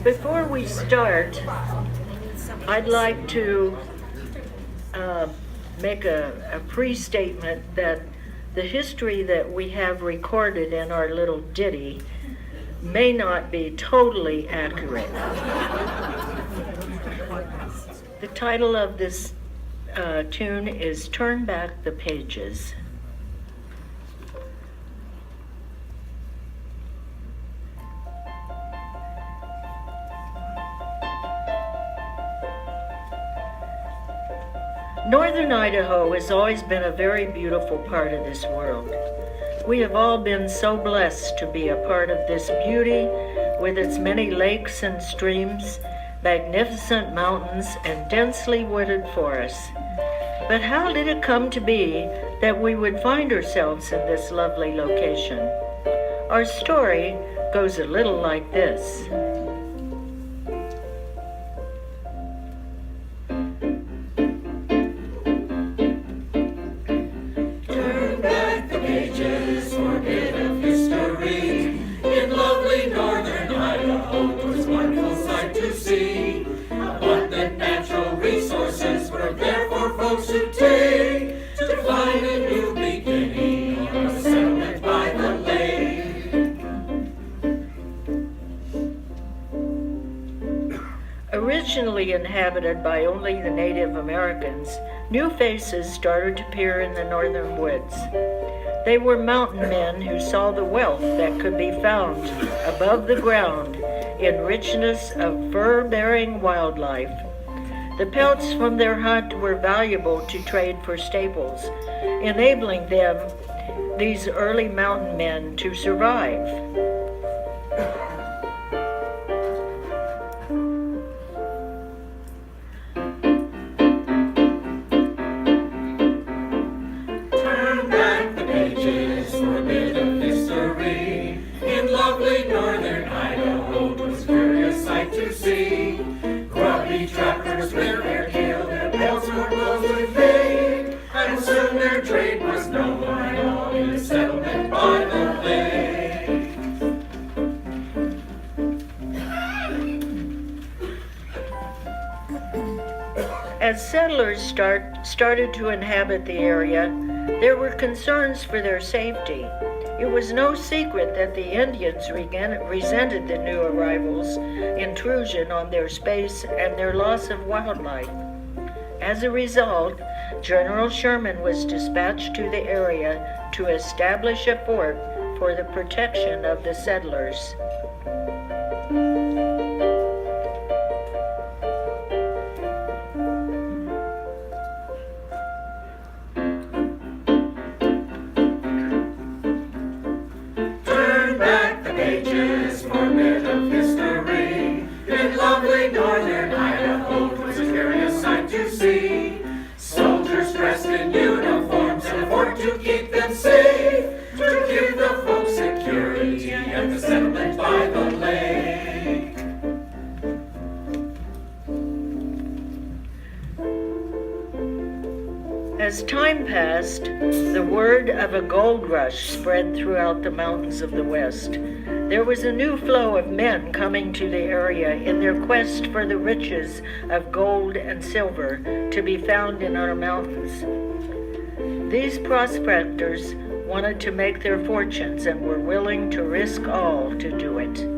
Before we start, I'd like to make a pre-statement that the history that we have recorded in our little ditty may not be totally accurate. The title of this tune is Turn Back the Pages. Northern Idaho has always been a very beautiful part of this world. We have all been so blessed to be a part of this beauty with its many lakes and streams, magnificent mountains, and densely wooded forests. But how did it come to be that we would find ourselves in this lovely location? Our story goes a little like this. Originally inhabited by only the Native Americans, new faces started to appear in the northern woods. They were mountain men who saw the wealth that could be found above the ground in richness of fur-bearing wildlife. The pelts from their hunt were valuable to trade for staples, enabling them, these early mountain men, to survive. As settlers started to inhabit the area, there were concerns for their safety. It was no secret that the Indians resented the new arrivals' intrusion on their space and their loss of wildlife. As a result, General Sherman was dispatched to the area to establish a fort for the protection of the settlers. As time passed, the word of a gold rush spread throughout the mountains of the West. There was a new flow of men coming to the area in their quest for the riches of gold and silver to be found in our mountains. These prospectors wanted to make their fortunes and were willing to risk all to do it.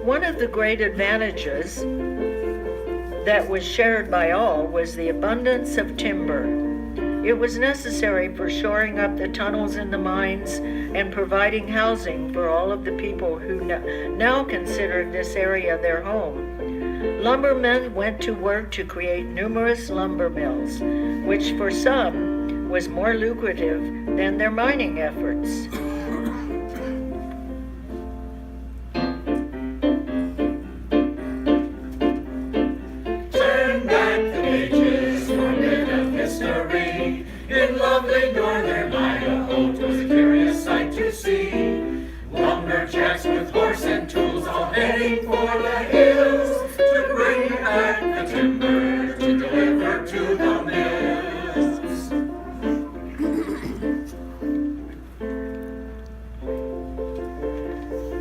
One of the great advantages that was shared by all was the abundance of timber. It was necessary for shoring up the tunnels in the mines and providing housing for all of the people who now considered this area their home. Lumbermen went to work to create numerous lumber mills, which for some was more lucrative than their mining efforts.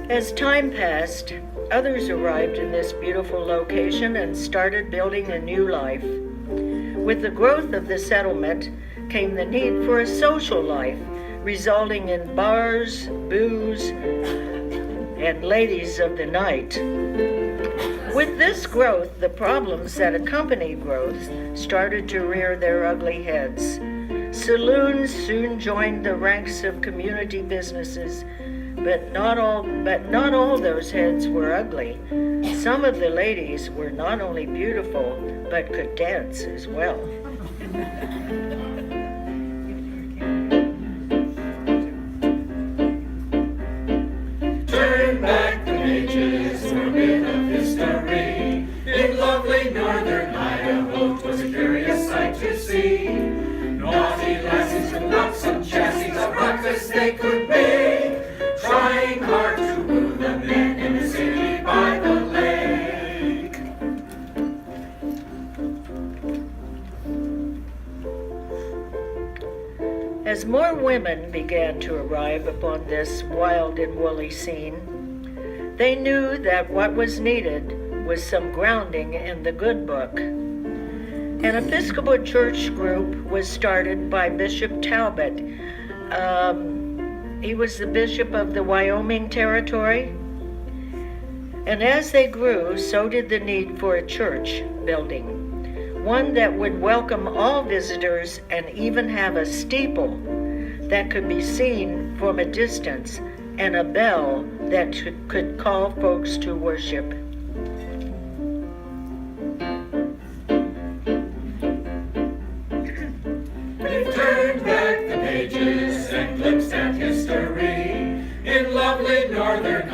As time passed, others arrived in this beautiful location and started building a new life. With the growth of the settlement came the need for a social life, resulting in bars, booze, and ladies of the night. With this growth, the problems that accompany growth started to rear their ugly heads. Saloons soon joined the ranks of community businesses, but not all those heads were ugly. Some of the ladies were not only beautiful, but could dance as well. Turn back the pages, we're a bit of history. In lovely northern Idaho, 'twas a curious sight to see. Naughty lassies with lots of chassis, of ruckus they could make, trying hard to woo the men in the city by the lake. As more women began to arrive upon this wild and woolly scene, they knew that what was needed was some grounding in the good book. An Episcopal Church group was started by Bishop Talbot. He was the bishop of the Wyoming Territory. And as they grew, so did the need for a church building, one that would welcome all visitors and even have a steeple that could be seen from a distance and a bell that could call folks to worship. We've turned back the pages and glimpsed at history in lovely northern